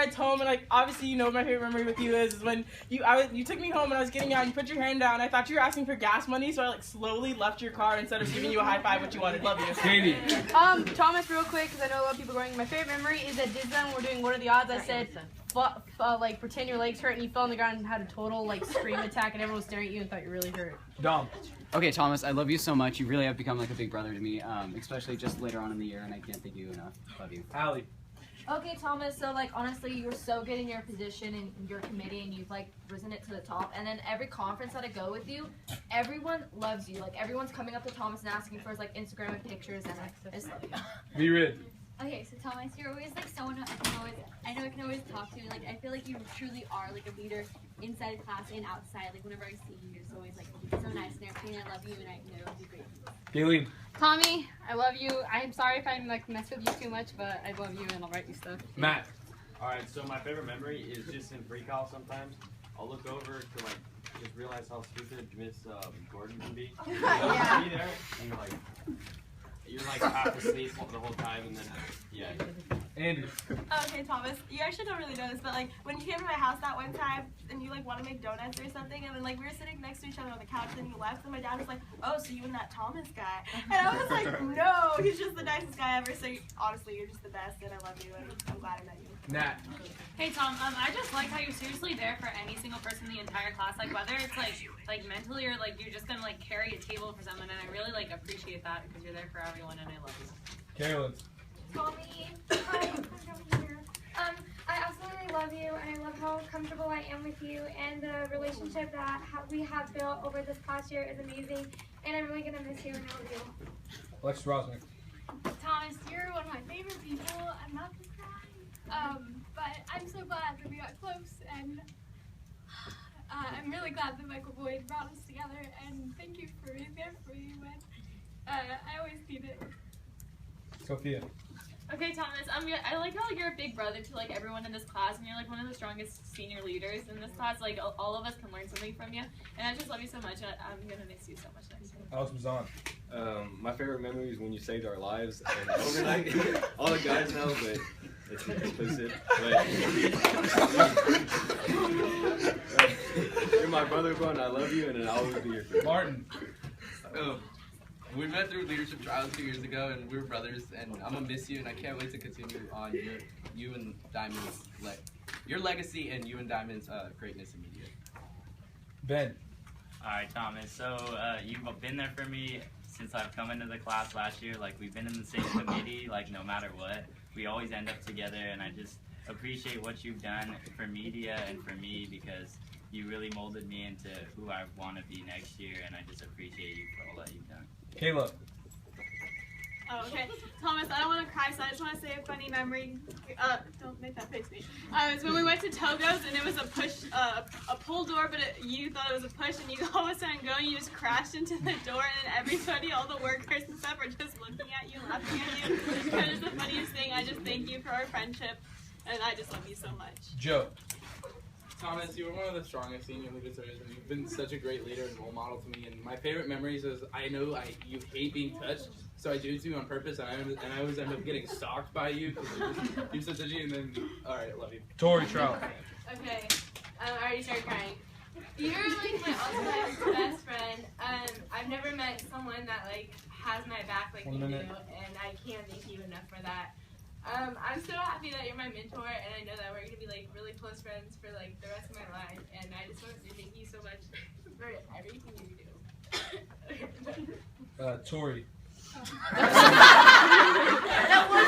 rides home, and like obviously you know what my favorite memory with you is when you took me home and I was getting out. You put your hand down. I thought you were asking for gas money, so I like slowly left your car instead of giving you a high five, what you wanted. Love you. Katie. Thomas, real quick, because I know a lot of people are going. My favorite memory is at Disneyland. We're doing What Are the Odds? I said, like pretend your legs hurt, and you fell on the ground and had a total like scream attack, and everyone was staring at you and thought you really hurt. Dom. Okay, Thomas, I love you so much. You really have become like a big brother to me, especially just later on in the year, and I can't thank you enough. Love you. Allie. Okay, Thomas, so like honestly you were so good in your position and your committee, and you've like risen it to the top, and then every conference that I go with you, everyone loves you. Like everyone's coming up to Thomas and asking for his like Instagram and pictures, and I just love you. V-Rid. Okay, so Thomas, you're always like someone I know I can always talk to. Like I feel like you truly are like a leader inside of class and outside. Like whenever I see you, you're just always like so nice and everything. I love you, and I know it'll be great. Galen. Tommy, I love you. I'm sorry if I'm like mess with you too much, but I love you and I'll write you stuff. Matt. Alright, so my favorite memory is just in pre-cal sometimes. I'll look over to like just realize how stupid Miss Gordon can be. Yeah. Be there, and you're like half asleep the whole time, and then yeah. Andy. Okay, Thomas, you actually don't really know this, but like when you came to my house that one time and you like want to make donuts or something, and then like we were sitting next to each other on the couch, and then you left, and my dad was like, "Oh, so you and that Thomas guy?" And I was like, "No, he's just the nicest guy ever." So honestly, you're just the best, and I love you, and I'm glad I met you. Nat. Hey Tom, I just like how you're seriously there for any single person in the entire class, like whether it's like mentally or like you're just gonna like carry a table for someone, and I really like appreciate that because you're there for everyone, and I love you. Carolyn. Tommy, hi, I'm here. I absolutely love you, and I love how comfortable I am with you, and the relationship that we have built over this past year is amazing, and I'm really gonna miss you, and I love you. Alexis Rosnick. Thomas, you're one of my favorite people. I'm not gonna cry. But I'm so glad that we got close, and I'm really glad that Michael Boyd brought us together, and thank you for being there for me when I always need it. Sophia. Okay, Thomas, I like how like you're a big brother to like everyone in this class, and you're like one of the strongest senior leaders in this class. Like all of us can learn something from you, and I just love you so much. And I'm gonna miss you so much next year. Alex Mazan. My favorite memory is when you saved our lives, and overnight, all the guys know, but it's explicit. But you're my brother, bro, and I love you, and I'll always be here for you. Martin. Oh, we met through leadership trials 2 years ago, and we were brothers. And I'm gonna miss you, and I can't wait to continue on you and Diamond's your legacy and you and Diamond's greatness in media. Ben. Alright, Thomas, so you've been there for me since I've come into the class last year. Like, we've been in the same committee, like, no matter what. We always end up together, and I just appreciate what you've done for media and for me, because you really molded me into who I want to be next year, and I just appreciate you for all that you've done. Caleb. Oh, okay. Thomas, I don't want to cry, so I just want to say a funny memory. Don't make that face me. It was when we went to Togo's, and it was a push, a pull door, but you thought it was a push, and you all of a sudden go, and you just crashed into the door, and everybody, all the workers and stuff, are just looking at you, laughing at you. That is the funniest thing. I just thank you for our friendship, and I just love you so much. Joe. Thomas, you were one of the strongest senior leaders there is, and you've been such a great leader and role model to me. And my favorite memories is I know you hate being touched, so I do it to you on purpose, and I always end up getting stalked by you because you're such a G. And then, all right, I love you. Tori Trout. Okay, I already started crying. You're like my ultimate best friend. I've never met someone that like has my back like you do, and I can't thank you enough for that. I'm so happy that you're my mentor, and I know that we're gonna be like really close friends for like the rest of my life. And I just want to say thank you so much for everything you do. Tori. That was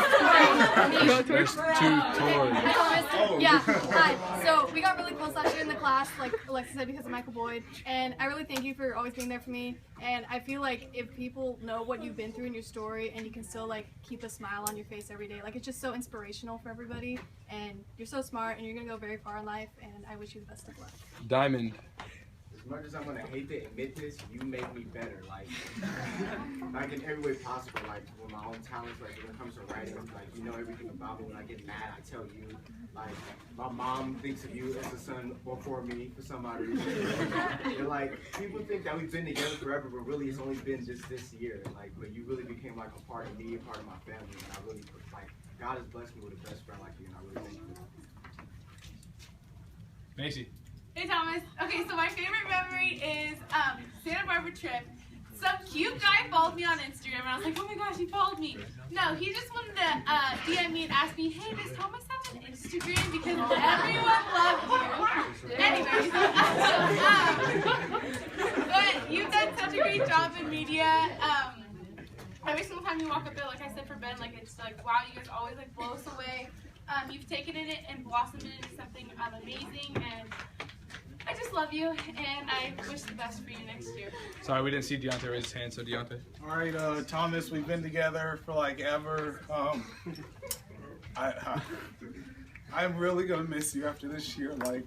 Tori. Yeah, hi. So we got really close last year in the class, like Alexa said, because of Michael Boyd. And I really thank you for always being there for me. And I feel like if people know what you've been through in your story, and you can still like keep a smile on your face every day, like it's just so inspirational for everybody. And you're so smart, and you're gonna go very far in life. And I wish you the best of luck. Diamond. As much as I'm gonna hate to admit this, you make me better. Like in every way possible. Like with my own talents, like when it comes to writing, like you know everything about me. When I get mad, I tell you. Like my mom thinks of you as a son before me for some odd reason. And like people think that we've been together forever, but really it's only been just this year. Like, but you really became like a part of me, a part of my family, and I really like God has blessed me with a best friend like you, and I really thank you. Macy. Hey Thomas. Okay, so my favorite memory is Santa Barbara trip. Some cute guy followed me on Instagram, and I was like, oh my gosh, he followed me. No, he just wanted to DM me and ask me, hey, does Thomas have an Instagram? Because everyone loved you. Anyways, but you've done such a great job in media. Every single time you walk up there, like I said for Ben, like it's like, wow, you guys always like blow us away. You've taken it and blossomed it into something amazing, and I just love you, and I wish the best for you next year. Sorry, we didn't see Deontay raise his hand, so Deontay. All right, Thomas, we've been together for like ever. I'm really gonna miss you after this year. Like,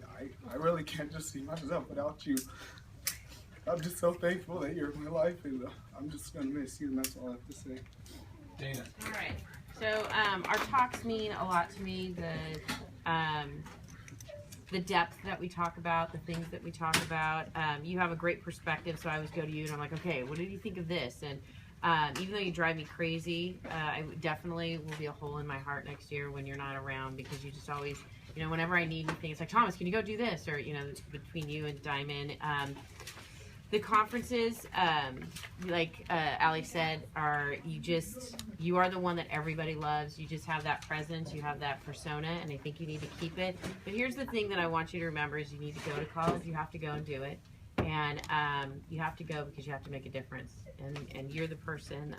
I really can't just see myself without you. I'm just so thankful that you're in my life, and I'm just gonna miss you, and that's all I have to say. Dana. All right. So our talks mean a lot to me. The depth that we talk about, the things that we talk about. You have a great perspective, so I always go to you and I'm like, okay, what did you think of this? And even though you drive me crazy, I definitely will be a hole in my heart next year when you're not around, because you just always, you know, whenever I need anything, it's like, Thomas, can you go do this? Or, you know, between you and Diamond. The conferences, like Ali said, you are the one that everybody loves. You just have that presence, you have that persona, and I think you need to keep it. But here's the thing that I want you to remember is you need to go to college, you have to go and do it. And you have to go because you have to make a difference. And you're the person,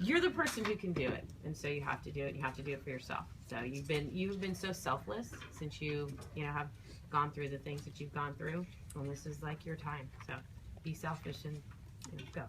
you're the person who can do it. And so you have to do it, you have to do it for yourself. So you've been so selfless since you have gone through the things that you've gone through. And this is like your time. So be selfish and go.